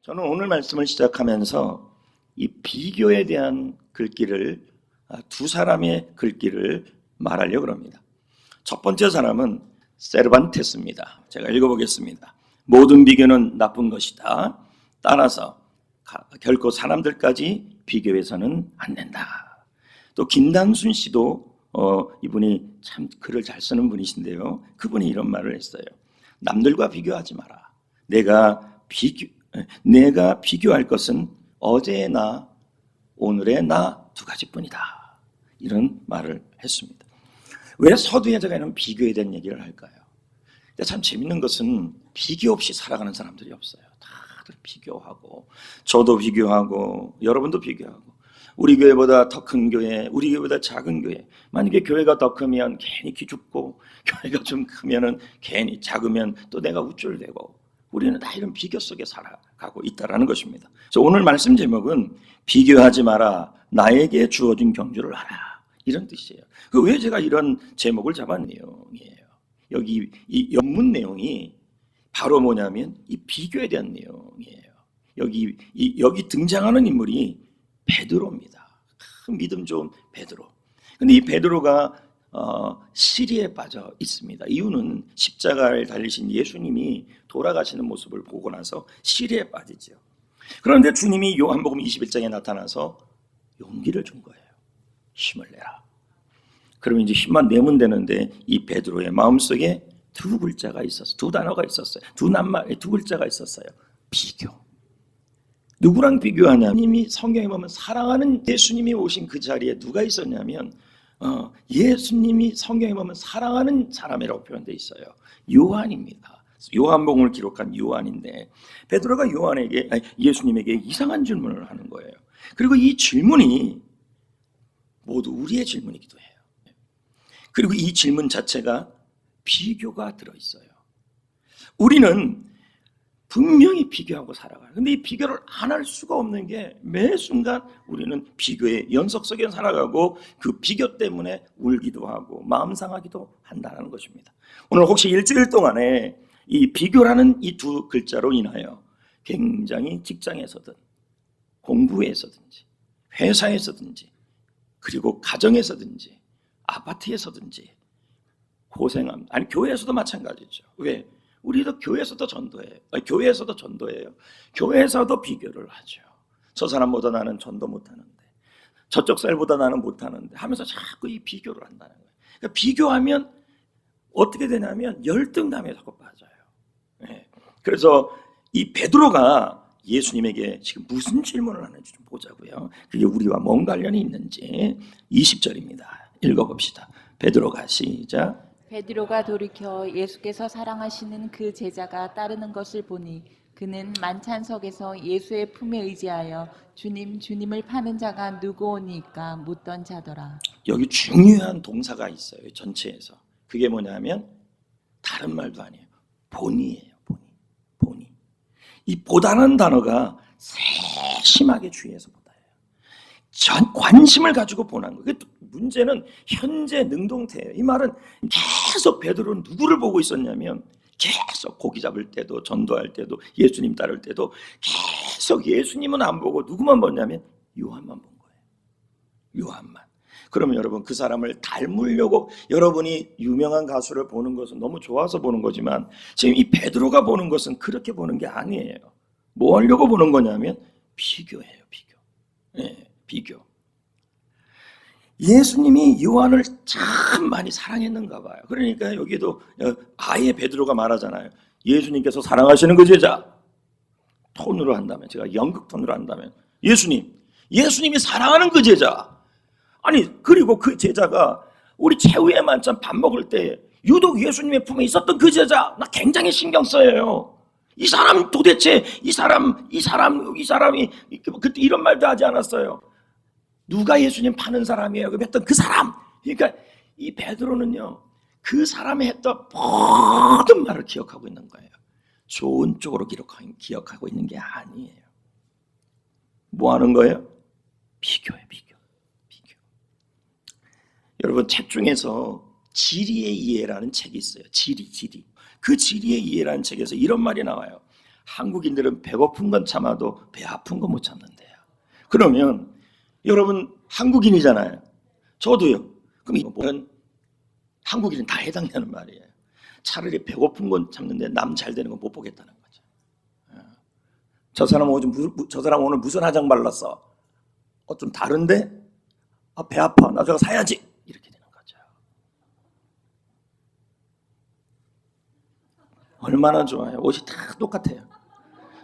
저는 오늘 말씀을 시작하면서 이 비교에 대한 글귀를 두 사람의 글귀를 말하려고 합니다. 첫 번째 사람은 세르반테스입니다. 제가 읽어보겠습니다. 모든 비교는 나쁜 것이다. 따라서 결코 사람들까지 비교해서는 안 된다. 또 김단순 씨도 이분이 참 글을 잘 쓰는 분이신데요. 그분이 이런 말을 했어요. 남들과 비교하지 마라. 내가 비교할 것은 어제의 나, 오늘의 나 두 가지뿐이다. 이런 말을 했습니다. 왜 서두에 제가 이런 비교에 대한 얘기를 할까요? 근데 참 재밌는 것은 비교 없이 살아가는 사람들이 없어요. 다들 비교하고, 저도 비교하고, 여러분도 비교하고, 우리 교회보다 더 큰 교회, 우리 교회보다 작은 교회. 만약에 교회가 더 크면 괜히 기죽고, 교회가 좀 크면은 괜히 작으면 또 내가 우쭐대고, 우리는 다 이런 비교 속에 살아가고 있다라는 것입니다. 그래서 오늘 말씀 제목은 비교하지 마라. 나에게 주어진 경주를 하라. 이런 뜻이에요. 왜 제가 이런 제목을 잡은 내용이에요. 여기 이 연문 내용이 바로 뭐냐면 이 비교에 대한 내용이에요. 여기 등장하는 인물이 베드로입니다. 큰 믿음 좋은 베드로. 근데 이 베드로가 시리에 빠져 있습니다. 이유는 십자가를 달리신 예수님이 돌아가시는 모습을 보고 나서 시리에 빠지죠. 그런데 주님이 요한복음 21장에 나타나서 용기를 준 거예요. 힘을 내라. 그러면 이제 힘만 내면 되는데 이 베드로의 마음속에 두 글자가 있었어요. 두 단어가 있었어요. 두 글자가 있었어요. 비교. 누구랑 비교하냐? 예수님이 성경에 보면 사랑하는 예수님이 오신 그 자리에 누가 있었냐면 예수님이 성경에 보면 사랑하는 사람이라고 표현되어 있어요. 요한입니다. 요한복음을 기록한 요한인데 베드로가 예수님에게 이상한 질문을 하는 거예요. 그리고 이 질문이 모두 우리의 질문이기도 해요. 그리고 이 질문 자체가 비교가 들어있어요. 우리는 분명히 비교하고 살아가요. 근데 이 비교를 안 할 수가 없는 게 매 순간 우리는 비교의 연속 속에 살아가고 그 비교 때문에 울기도 하고 마음 상하기도 한다는 것입니다. 오늘 혹시 일주일 동안에 이 비교라는 이 두 글자로 인하여 굉장히 직장에서든 공부에서든지 회사에서든지 그리고 가정에서든지 아파트에서든지 고생합니다. 아니 교회에서도 마찬가지죠. 왜? 우리도 교회에서도 전도해요. 교회에서도 비교를 하죠. 저 사람보다 나는 전도 못하는데, 저쪽 셀보다 나는 못하는데 하면서 자꾸 이 비교를 한다는 거예요. 그러니까 비교하면 어떻게 되냐면 열등감에 자꾸 빠져요. 네. 그래서 이 베드로가 예수님에게 지금 무슨 질문을 하는지 좀 보자고요. 그게 우리와 뭔 관련이 있는지 20절입니다. 읽어봅시다. 베드로가 시작. 베드로가 돌이켜 예수께서 사랑하시는 그 제자가 따르는 것을 보니 그는 만찬석에서 예수의 품에 의지하여 주님, 주님을 파는 자가 누구오니까 묻던 자더라. 여기 중요한 동사가 있어요. 전체에서. 그게 뭐냐면 다른 말도 아니에요. 보니예요. 보니. 이 보다는 단어가 세심하게 주의해서 보다예요. 관심을 가지고 보는 거예요. 문제는 현재 능동태예요. 이 말은 계속 베드로는 누구를 보고 있었냐면 계속 고기 잡을 때도 전도할 때도 예수님 따를 때도 계속 예수님은 안 보고 누구만 봤냐면 요한만 본 거예요. 요한만. 그러면 여러분 그 사람을 닮으려고 여러분이 유명한 가수를 보는 것은 너무 좋아서 보는 거지만 지금 이 베드로가 보는 것은 그렇게 보는 게 아니에요. 뭐 하려고 보는 거냐면 비교예요. 비교. 네, 비교. 예수님이 요한을 참 많이 사랑했는가 봐요. 그러니까 여기도 아예 베드로가 말하잖아요. 예수님께서 사랑하시는 그 제자. 톤으로 한다면, 제가 연극 톤으로 한다면 예수님이 사랑하는 그 제자. 아니 그리고 그 제자가 우리 최후의 만찬 밥 먹을 때 유독 예수님의 품에 있었던 그 제자, 나 굉장히 신경 써요. 이 사람 도대체 이 사람이 그때 이런 말도 하지 않았어요. 누가 예수님 파는 사람이에요? 했던 그 사람. 그러니까 이 베드로는요, 그 사람이 했던 모든 말을 기억하고 있는 거예요. 좋은 쪽으로 기억하고 있는 게 아니에요. 뭐 하는 거예요? 비교예요. 비교. 여러분 책 중에서 지리의 이해라는 책이 있어요. 지리. 그 지리의 이해라는 책에서 이런 말이 나와요. 한국인들은 배고픈 건 참아도 배 아픈 건 못 참는데요. 그러면 여러분 한국인이잖아요. 저도요. 그럼 이건 한국인은 다 해당되는 말이에요. 차라리 배고픈 건 참는데 남 잘 되는 건 못 보겠다는 거죠. 저 사람 오늘 무슨 화장 발랐어? 좀 다른데? 배 아파. 나 저거 사야지. 이렇게 되는 거죠. 얼마나 좋아요. 옷이 다 똑같아요.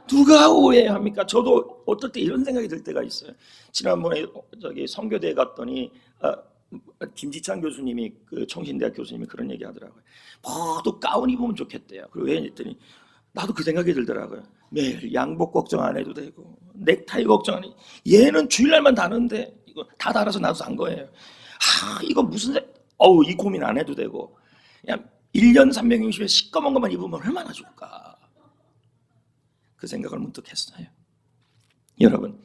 누가 오해합니까? 저도 어떨 때 이런 생각이 들 때가 있어요. 지난번에 성교대에 갔더니 김지찬 교수님이 그 청신대학 교수님이 그런 얘기 하더라고요. 모두 가운 입으면 좋겠대요. 그리고 왜 했더니 나도 그 생각이 들더라고요. 매일 양복 걱정 안 해도 되고 넥타이 걱정 안 해. 얘는 주일날만 다는데 이거 다 달아서 나도 산 거예요. 이거 무슨 이 고민 안 해도 되고 그냥 1년 360일 시꺼먼 것만 입으면 얼마나 좋을까. 그 생각을 문득 했어요. 여러분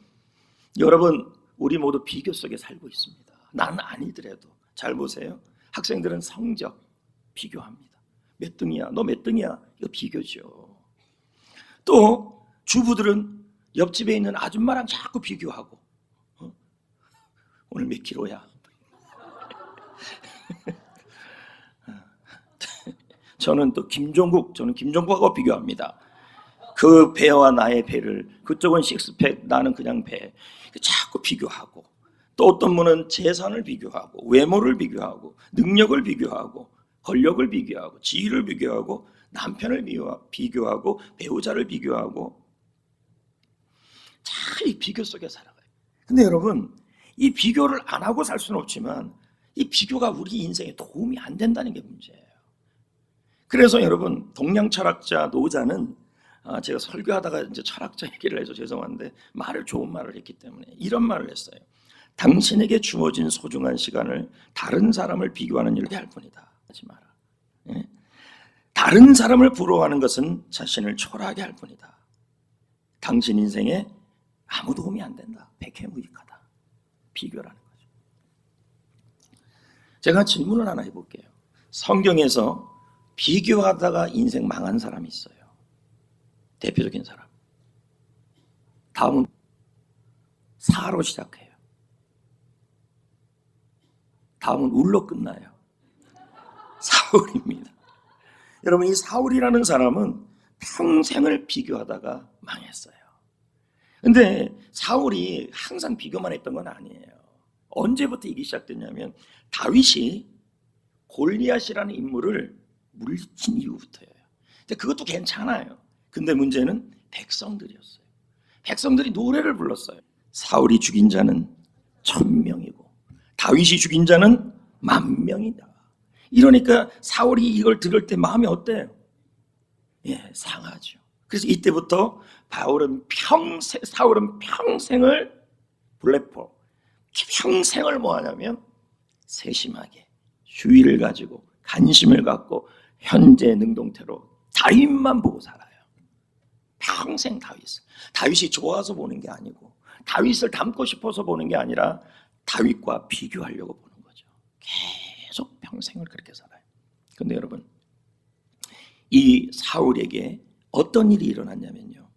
우리 모두 비교 속에 살고 있습니다. 난 아니더라도 잘 보세요. 학생들은 성적 비교합니다. 몇 등이야? 너 몇 등이야? 이거 비교죠. 또 주부들은 옆집에 있는 아줌마랑 자꾸 비교하고 오늘 몇 킬로야? 저는 김종국하고 비교합니다. 그 배와 나의 배를, 그쪽은 식스팩, 나는 그냥 배. 자꾸 비교하고, 또 어떤 분은 재산을 비교하고, 외모를 비교하고, 능력을 비교하고, 권력을 비교하고, 지위를 비교하고, 남편을 비교하고, 배우자를 비교하고, 이 비교 속에 살아가요. 근데 여러분, 이 비교를 안 하고 살 수는 없지만 이 비교가 우리 인생에 도움이 안 된다는 게 문제예요. 그래서 여러분, 동양 철학자 노자는 제가 설교하다가 이제 철학자 얘기를 해서 죄송한데 좋은 말을 했기 때문에 이런 말을 했어요. 당신에게 주어진 소중한 시간을 다른 사람을 비교하는 일로 할 뿐이다. 하지 마라. 예? 다른 사람을 부러워하는 것은 자신을 초라하게 할 뿐이다. 당신 인생에 아무 도움이 안 된다. 백해무익하다. 비교라는 거죠. 제가 질문을 하나 해볼게요. 성경에서 비교하다가 인생 망한 사람이 있어요. 대표적인 사람. 다음은 사로 시작해요. 다음은 울로 끝나요. 사울입니다. 여러분, 이 사울이라는 사람은 평생을 비교하다가 망했어요. 근데 사울이 항상 비교만 했던 건 아니에요. 언제부터 일이 시작됐냐면 다윗이 골리앗이라는 인물을 물리친 이후부터예요. 근데 그것도 괜찮아요. 근데 문제는 백성들이었어요. 백성들이 노래를 불렀어요. 사울이 죽인 자는 1000명이고 다윗이 죽인 자는 10,000명이다. 이러니까 사울이 이걸 들을 때 마음이 어때요? 상하죠. 그래서 이때부터 사울은 평생을 평생을 뭐 하냐면 세심하게 주의를 가지고 관심을 갖고 현재 능동태로 다윗만 보고 살아요. 평생 다윗이 좋아서 보는 게 아니고 다윗을 닮고 싶어서 보는 게 아니라 다윗과 비교하려고 보는 거죠. 계속 평생을 그렇게 살아요. 근데 여러분, 이 사울에게 어떤 일이 일어났냐면요,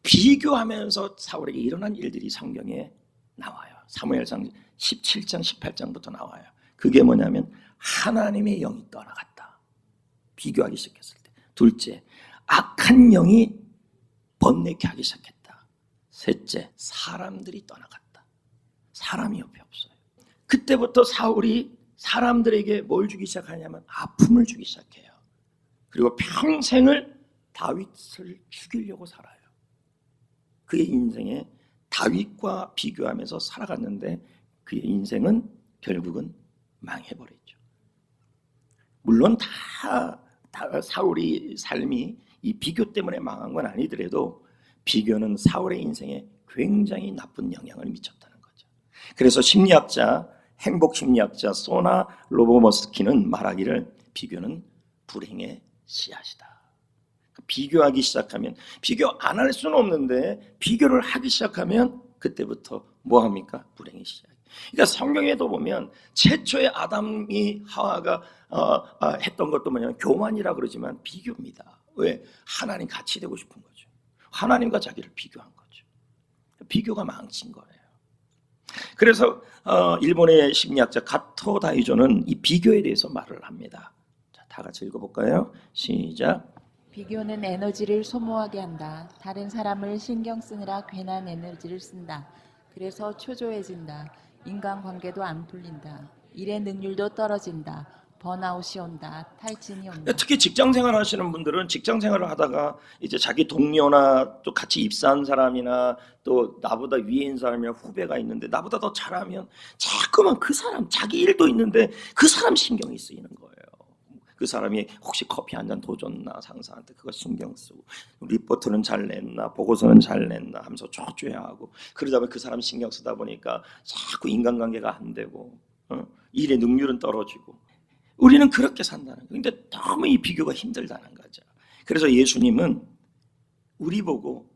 비교하면서 사울에게 일어난 일들이 성경에 나와요. 사무엘상 17장 18장부터 나와요. 그게 뭐냐면 하나님의 영이 떠나갔다. 비교하기 시작했을 때. 둘째, 악한 영이 번뇌케 하기 시작했다. 셋째, 사람들이 떠나갔다. 사람이 옆에 없어요. 그때부터 사울이 사람들에게 뭘 주기 시작하냐면 아픔을 주기 시작해요. 그리고 평생을 다윗을 죽이려고 살아요. 그의 인생에 다윗과 비교하면서 살아갔는데 그의 인생은 결국은 망해버렸죠. 물론 다 사울의 삶이 이 비교 때문에 망한 건 아니더라도 비교는 사울의 인생에 굉장히 나쁜 영향을 미쳤다는 거죠. 그래서 행복 심리학자 소나 로보머스키는 말하기를 비교는 불행의 씨앗이다. 비교하기 시작하면, 비교 안 할 수는 없는데 비교를 하기 시작하면 그때부터 뭐합니까? 불행의 씨앗. 그러니까 성경에도 보면 최초의 아담이 하와가 했던 것도 뭐냐면 교만이라 그러지만 비교입니다. 왜? 하나님 같이 되고 싶은 거죠. 하나님과 자기를 비교한 거죠. 비교가 망친 거예요. 그래서 일본의 심리학자 가토 다이조는 이 비교에 대해서 말을 합니다. 자, 다 같이 읽어볼까요? 시작. 비교는 에너지를 소모하게 한다. 다른 사람을 신경 쓰느라 괜한 에너지를 쓴다. 그래서 초조해진다. 인간관계도 안 풀린다. 일의 능률도 떨어진다. 번아웃이 온다. 탈진이 온다. 특히 직장 생활 하시는 분들은 직장 생활을 하다가 이제 자기 동료나 또 같이 입사한 사람이나 또 나보다 위에 있는 사람이나 후배가 있는데 나보다 더 잘하면 자꾸만 그 사람, 자기 일도 있는데 그 사람 신경이 쓰이는 거예요. 그 사람이 혹시 커피 한 잔 더 줬나, 상사한테 그거 신경 쓰고, 리포트는 잘 냈나, 보고서는 잘 냈나 하면서 초조해하고, 그러다 보니 그 사람 신경 쓰다 보니까 자꾸 인간관계가 안 되고 일의 능률은 떨어지고, 우리는 그렇게 산다는 거예요. 근데 너무 이 비교가 힘들다는 거죠. 그래서 예수님은 우리 보고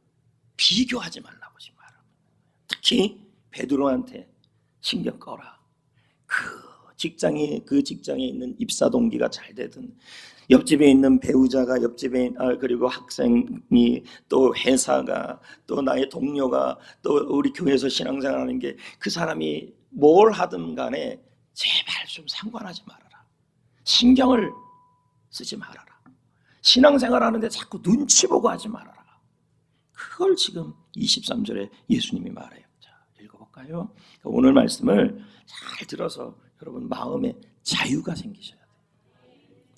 비교하지 말라고 지금 말합니다. 특히 베드로한테 신경 꺼라. 그 직장에 있는 입사 동기가 잘 되든, 옆집에 있는 배우자가, 그리고 학생이, 또 회사가, 또 나의 동료가, 또 우리 교회에서 신앙생활하는 게, 그 사람이 뭘 하든 간에 제발 좀 상관하지 말아라. 신경을 쓰지 말아라. 신앙생활 하는데 자꾸 눈치 보고 하지 말아라. 그걸 지금 23절에 예수님이 말해요. 자, 읽어볼까요? 오늘 말씀을 잘 들어서 여러분 마음에 자유가 생기셔야 돼요.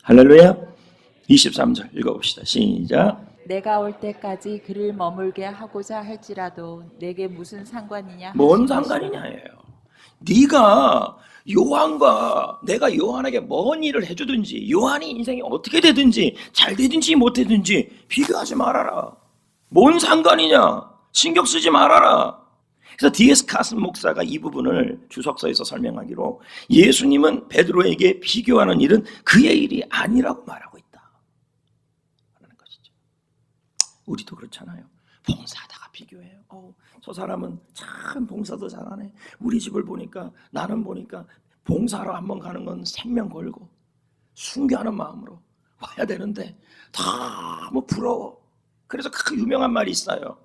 할렐루야. 23절 읽어봅시다. 시작. 내가 올 때까지 그를 머물게 하고자 할지라도 내게 무슨 상관이냐? 뭔 하시니 상관이냐예요. 네가 요한과 내가 요한에게 뭔 일을 해주든지, 요한이 인생이 어떻게 되든지, 잘 되든지 못 되든지 비교하지 말아라. 뭔 상관이냐? 신경 쓰지 말아라. 그래서 D.S. 카슨 목사가 이 부분을 주석서에서 설명하기로, 예수님은 베드로에게 비교하는 일은 그의 일이 아니라고 말하고 있다 라는 것이죠. 우리도 그렇잖아요. 봉사하다가 비교해요. 저 사람은 참 봉사도 잘하네. 우리 집을 보니까, 나는 보니까 봉사하러 한번 가는 건 생명 걸고 순교하는 마음으로 와야 되는데 너무 부러워. 그래서 그 유명한 말이 있어요.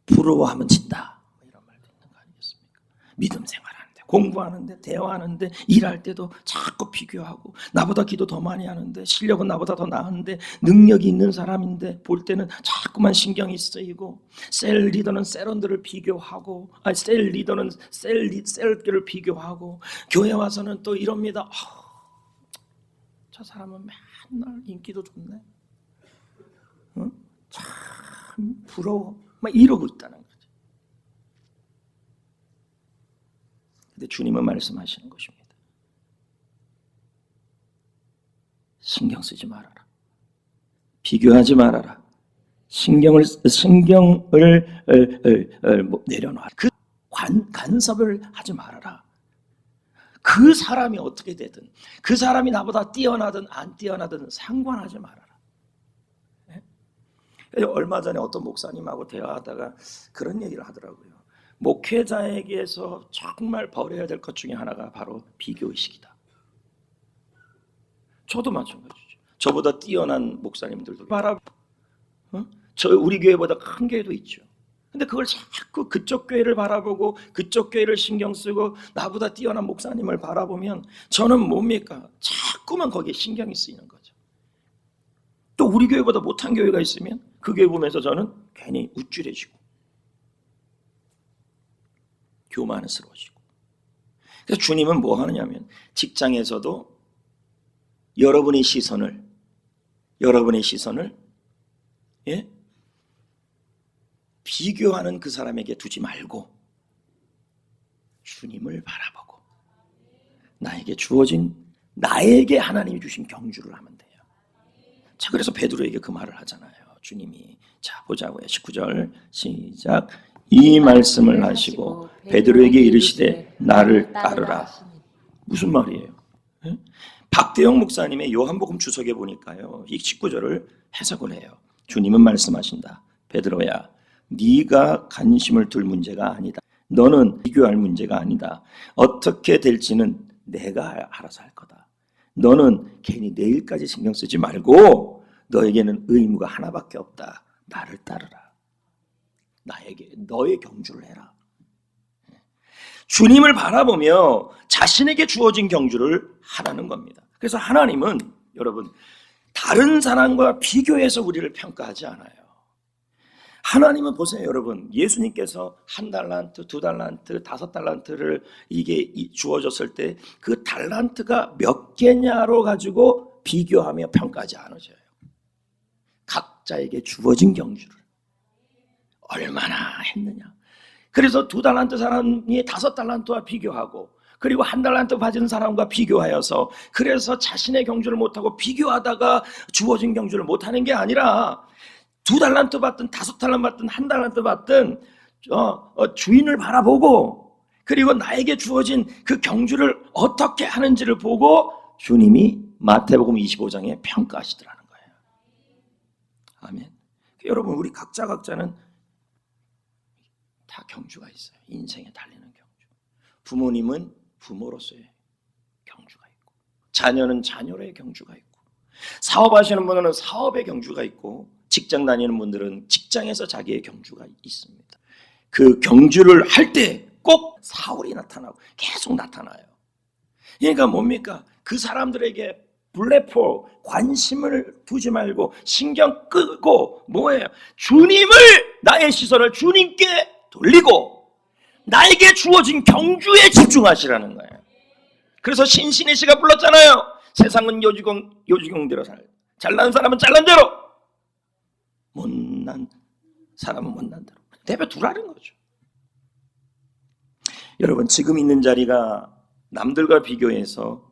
부러워하면 진다. 이런 말도 있는 거 아니겠습니까? 믿음 생활하는데, 공부하는데, 대화하는데, 일할 때도 자꾸 비교하고, 나보다 기도 더 많이 하는데, 실력은 나보다 더 나은데, 능력이 있는 사람인데 볼 때는 자꾸만 신경이 쓰이고, 셀 리더는 셀원들을 비교하고, 셀 리더는 셀들을 비교하고, 교회 와서는 또 이럽니다. 저 사람은 맨날 인기도 좋네. 참 부러워. 막 이러고 있다는 거죠. 근데 주님은 말씀하시는 것입니다. 신경 쓰지 말아라. 비교하지 말아라. 신경을 내려놔라. 그 간섭을 하지 말아라. 그 사람이 어떻게 되든, 그 사람이 나보다 뛰어나든 안 뛰어나든 상관하지 말아라. 얼마 전에 어떤 목사님하고 대화하다가 그런 얘기를 하더라고요. 목회자에게서 정말 버려야 될 것 중에 하나가 바로 비교의식이다. 저도 마찬가지죠. 저보다 뛰어난 목사님들도 우리 교회보다 큰 교회도 있죠. 근데 그걸 자꾸 그쪽 교회를 바라보고 그쪽 교회를 신경 쓰고 나보다 뛰어난 목사님을 바라보면 저는 뭡니까? 자꾸만 거기에 신경이 쓰이는 거죠. 또 우리 교회보다 못한 교회가 있으면 그 교회 보면서 저는 괜히 우쭐해지고 교만스러워지고. 그래서 주님은 뭐 하느냐면, 직장에서도 여러분의 시선을 비교하는 그 사람에게 두지 말고 주님을 바라보고 나에게 하나님이 주신 경주를 하면 돼요. 자, 그래서 베드로에게 그 말을 하잖아요. 주님이. 자, 보자고요. 19절 시작. 이 말씀을 하시고 베드로에게 이르시되 나를 따르라. 무슨 말이에요? 예? 박대영 목사님의 요한복음 주석에 보니까요, 이 19절을 해석을 해요. 주님은 말씀하신다. 베드로야, 네가 관심을 둘 문제가 아니다. 너는 비교할 문제가 아니다. 어떻게 될지는 내가 알아서 할 거다. 너는 괜히 내일까지 신경 쓰지 말고 너에게는 의무가 하나밖에 없다. 나를 따르라. 나에게 너의 경주를 해라. 주님을 바라보며 자신에게 주어진 경주를 하라는 겁니다. 그래서 하나님은 여러분 다른 사람과 비교해서 우리를 평가하지 않아요. 하나님은 보세요, 여러분. 예수님께서 1달란트, 2달란트, 5달란트를 이게 주어졌을 때 그 달란트가 몇 개냐로 가지고 비교하며 평가하지 않으셔요. 각자에게 주어진 경주를 얼마나 했느냐. 그래서 2달란트 사람이 5달란트와 비교하고, 그리고 1달란트 받은 사람과 비교하여서, 그래서 자신의 경주를 못하고 비교하다가 주어진 경주를 못하는 게 아니라 2달란트 받든 5달란트 받든 1달란트 받든 주인을 바라보고, 그리고 나에게 주어진 그 경주를 어떻게 하는지를 보고 주님이 마태복음 25장에 평가하시더라는 거예요. 아멘. 여러분, 우리 각자는 다 경주가 있어요. 인생에 달리는 경주. 부모님은 부모로서의 경주가 있고, 자녀는 자녀로의 경주가 있고, 사업하시는 분들은 사업의 경주가 있고, 직장 다니는 분들은 직장에서 자기의 경주가 있습니다. 그 경주를 할 때 꼭 사울이 나타나고 계속 나타나요. 그러니까 뭡니까? 그 사람들에게 블레포 관심을 두지 말고 신경 끄고 뭐예요? 주님을, 나의 시선을 주님께 돌리고 나에게 주어진 경주에 집중하시라는 거예요. 그래서 신신의 씨가 불렀잖아요. 세상은 요지경대로 살, 잘난 사람은 잘난 대로, 못난 사람은 못난 대로 내버두라는 거죠. 여러분, 지금 있는 자리가 남들과 비교해서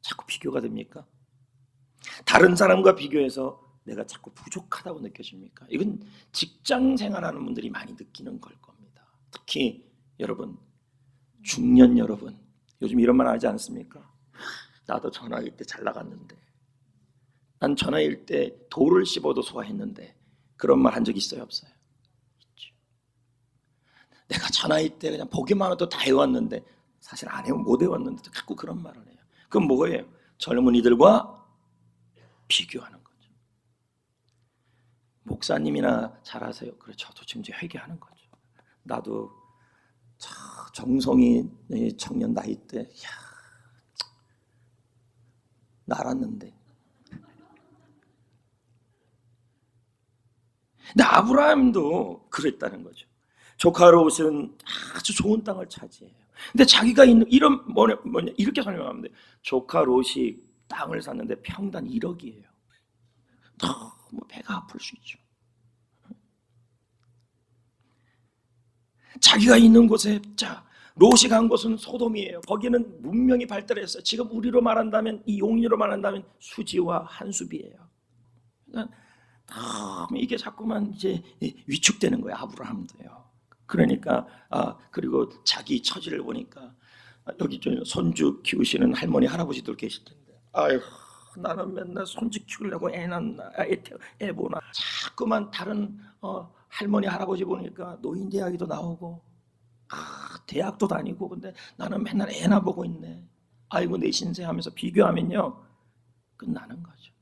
자꾸 비교가 됩니까? 다른 사람과 비교해서 내가 자꾸 부족하다고 느껴집니까? 이건 직장 생활하는 분들이 많이 느끼는 걸 겁니다. 특히 여러분, 중년 여러분, 요즘 이런 말 하지 않습니까? 나도 전화일 때 잘 나갔는데, 난 전화일 때 돌을 씹어도 소화했는데, 그런 말 한 적 있어요, 없어요? 있죠. 내가 전화일 때 그냥 보기만 해도 다 해왔는데 사실 안 해온, 못 해왔는데 자꾸 그런 말을 해요. 그건 뭐예요? 젊은이들과 비교하는 거죠. 목사님이나 잘하세요. 그래, 저도 지금 이제 회개하는 거죠. 나도 정성이 청년 나이 때 날았는데. 근데 아브라함도 그랬다는 거죠. 조카 롯은 아주 좋은 땅을 차지해요. 근데 자기가 있는 이런 뭐냐 이렇게 설명하면 돼. 조카 롯이 땅을 샀는데 평당 1억이에요. 너무 배가 아플 수 있죠. 자기가 있는 곳에, 자, 롯이 간 곳은 소돔이에요. 거기는 문명이 발달했어요. 지금 우리로 말한다면, 이 용리로 말한다면 수지와 한수비예요. 그러니까 이게 자꾸만 이제 위축되는 거예요. 아브라함도요. 그러니까 그리고 자기 처지를 보니까 여기 좀 손주 키우시는 할머니 할아버지들 계실 텐데, 아유, 나는 맨날 손주 키우려고 애 낳나 애 보나, 자꾸만 다른 할머니 할아버지 보니까 노인대학에도 나오고 대학도 다니고, 근데 나는 맨날 애나 보고 있네. 아이고 내 신세 하면서 비교하면요 끝나는 거죠.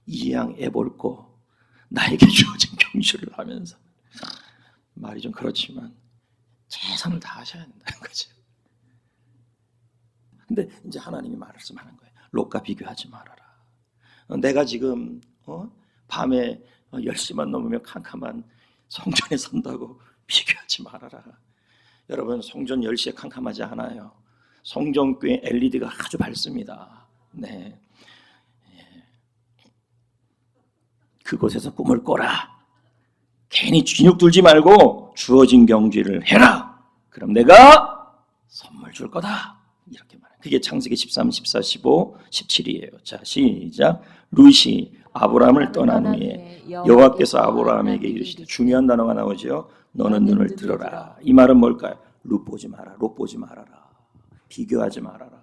이양 애 볼고 나에게 주어진 경주를 하면서, 말이 좀 그렇지만 최선을 다하셔야 된다는 거죠. 근데 이제 하나님이 말씀하는 거예요. 롯과 비교하지 말아라. 내가 지금 밤에 10시만 넘으면 캄캄한 성전에 산다고 비교하지 말아라. 여러분, 성전 10시에 캄캄하지 않아요. 성전교회 LED가 아주 밝습니다. 네. 그곳에서 꿈을 꿔라. 괜히 진육 들지 말고 주어진 경주를 해라. 그럼 내가 선물 줄 거다. 이렇게 말해요. 그게 창세기 13, 14, 15, 17이에요. 자, 시작. 룻이 아브라함을 떠난 후에 여호와께서 아브라함에게 이르시되, 중요한 단어가 나오죠. 너는 눈을 들어라. 이 말은 뭘까요? 룻 보지 마라. 롯 보지 말아라. 비교하지 말아라.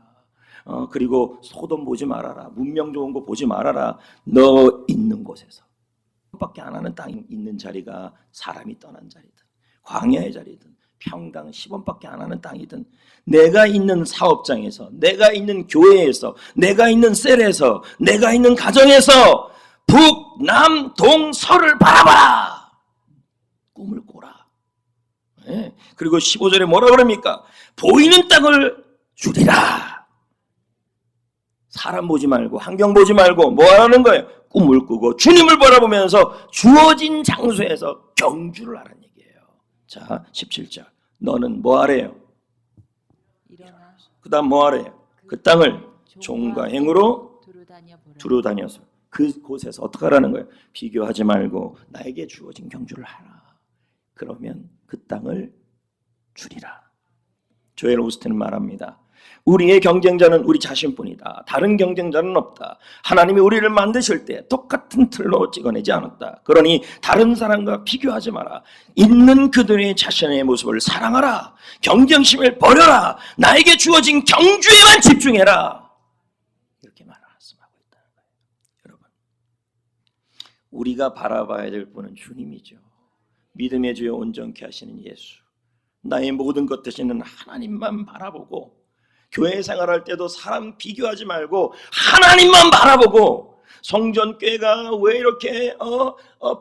그리고 소돔 보지 말아라. 문명 좋은 거 보지 말아라. 너 있는 곳에서 밖에 안 하는 땅이 있는 자리가 사람이 떠난 자리든 광야의 자리든 평당 10원밖에 안 하는 땅이든 내가 있는 사업장에서, 내가 있는 교회에서, 내가 있는 셀에서, 내가 있는 가정에서 북, 남, 동, 서를 바라봐라. 꿈을 꿔라. 네. 그리고 15절에 뭐라 그럽니까? 보이는 땅을 주리라. 사람 보지 말고 환경 보지 말고 뭐 하는 거예요? 꿈을 꾸고 주님을 바라보면서 주어진 장소에서 경주를 하라는 얘기예요. 자, 17절. 너는 뭐 하래요? 일어나 그 다음 뭐 하래요? 그 땅을 종과 행으로 두루 다녀서 그곳에서 어떻게 하라는 거예요? 비교하지 말고 나에게 주어진 경주를 하라. 그러면 그 땅을 주리라. 조엘 오스틴은 말합니다. 우리의 경쟁자는 우리 자신뿐이다. 다른 경쟁자는 없다. 하나님이 우리를 만드실 때 똑같은 틀로 찍어내지 않았다. 그러니 다른 사람과 비교하지 마라. 있는 그들의 자신의 모습을 사랑하라. 경쟁심을 버려라. 나에게 주어진 경주에만 집중해라. 이렇게 말씀하고 있다는 거예요. 여러분, 우리가 바라봐야 될 분은 주님이죠. 믿음의 주여 온전케 하시는 예수. 나의 모든 것 되시는 하나님만 바라보고 교회 생활할 때도 사람 비교하지 말고 하나님만 바라보고 성전교회가 왜 이렇게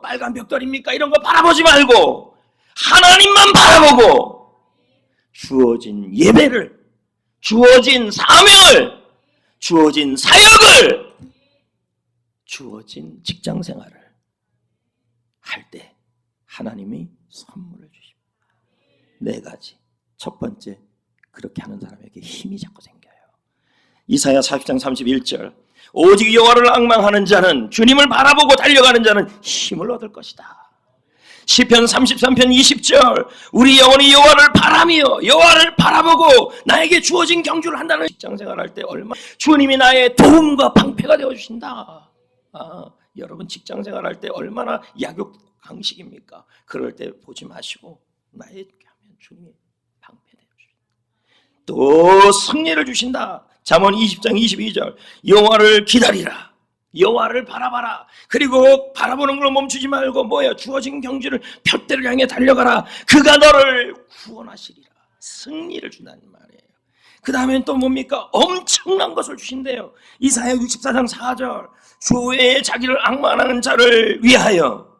빨간 벽돌입니까? 이런 거 바라보지 말고 하나님만 바라보고 주어진 예배를, 주어진 사명을, 주어진 사역을, 주어진 직장 생활을 할 때 하나님이 선물을 주십니다. 4가지. 첫 번째, 그렇게 하는 사람에게 힘이 자꾸 생겨요. 이사야 40장 31절. 오직 여호와를 앙망하는 자는, 주님을 바라보고 달려가는 자는 힘을 얻을 것이다. 시편 33편 20절. 우리 영혼이 여호와를 바라며 여호와를 바라보고 나에게 주어진 경주를 한다는 직장생활할 때 얼마나 주님이 나의 도움과 방패가 되어주신다. 여러분 직장생활할 때 얼마나 약육강식입니까? 그럴 때 보지 마시고 나에게 하면 주님이 방패 되어주신다. 또 승리를 주신다. 잠언 20장 22절. 여호와를 기다리라. 여호와를 바라봐라. 그리고 바라보는 걸로 멈추지 말고 뭐야? 주어진 경주를 푯대를 향해 달려가라. 그가 너를 구원하시리라. 승리를 준다는 말이에요. 그 다음엔 또 뭡니까? 엄청난 것을 주신대요. 이사야 64장 4절. 주의 자기를 앙망하는 자를 위하여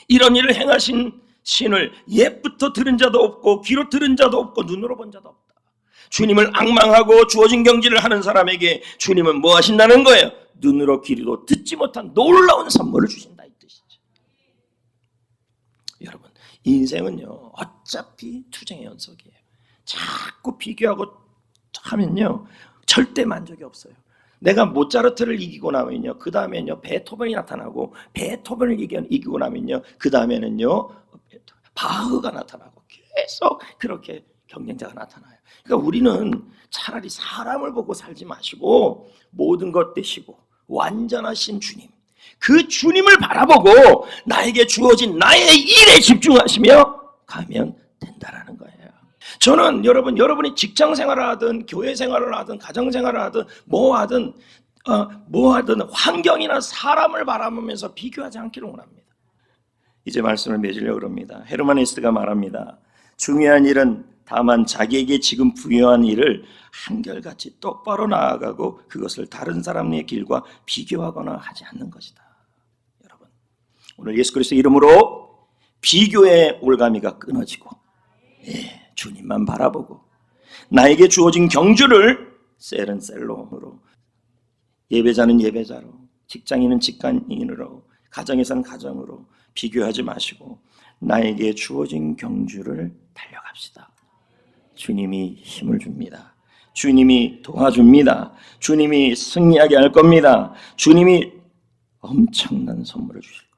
이런 일을 행하신 신을 옛부터 들은 자도 없고 귀로 들은 자도 없고 눈으로 본 자도 없다. 주님을 앙망하고 주어진 경지를 하는 사람에게 주님은 뭐 하신다는 거예요? 눈으로 귀로 듣지 못한 놀라운 선물을 주신다 이 뜻이죠. 여러분 인생은요 어차피 투쟁의 연속이에요. 자꾸 비교하고 하면요 절대 만족이 없어요. 내가 모차르트를 이기고 나면요 그 다음에는요 베토벤이 나타나고 베토벤을 이기고 나면요 그 다음에는요 바흐가 나타나고 계속 그렇게 경쟁자가 나타나요. 그러니까 우리는 차라리 사람을 보고 살지 마시고 모든 것 되시고 완전하신 주님, 그 주님을 바라보고 나에게 주어진 나의 일에 집중하시며 가면 된다라는 거예요. 저는 여러분이 직장 생활을 하든 교회 생활을 하든 가정 생활을 하든 뭐 하든 환경이나 사람을 바라보면서 비교하지 않기를 원합니다. 이제 말씀을 맺으려고 합니다. 헤르만 헤스가 말합니다. 중요한 일은 다만 자기에게 지금 부여한 일을 한결같이 똑바로 나아가고 그것을 다른 사람의 길과 비교하거나 하지 않는 것이다. 여러분, 오늘 예수 그리스도 이름으로 비교의 올가미가 끊어지고 주님만 바라보고 나에게 주어진 경주를 셀은 셀로, 예배자는 예배자로, 직장인은 직장인으로, 가정에선 가정으로 비교하지 마시고 나에게 주어진 경주를 달려갑시다. 주님이 힘을 줍니다. 주님이 도와줍니다. 주님이 승리하게 할 겁니다. 주님이 엄청난 선물을 주실 겁니다.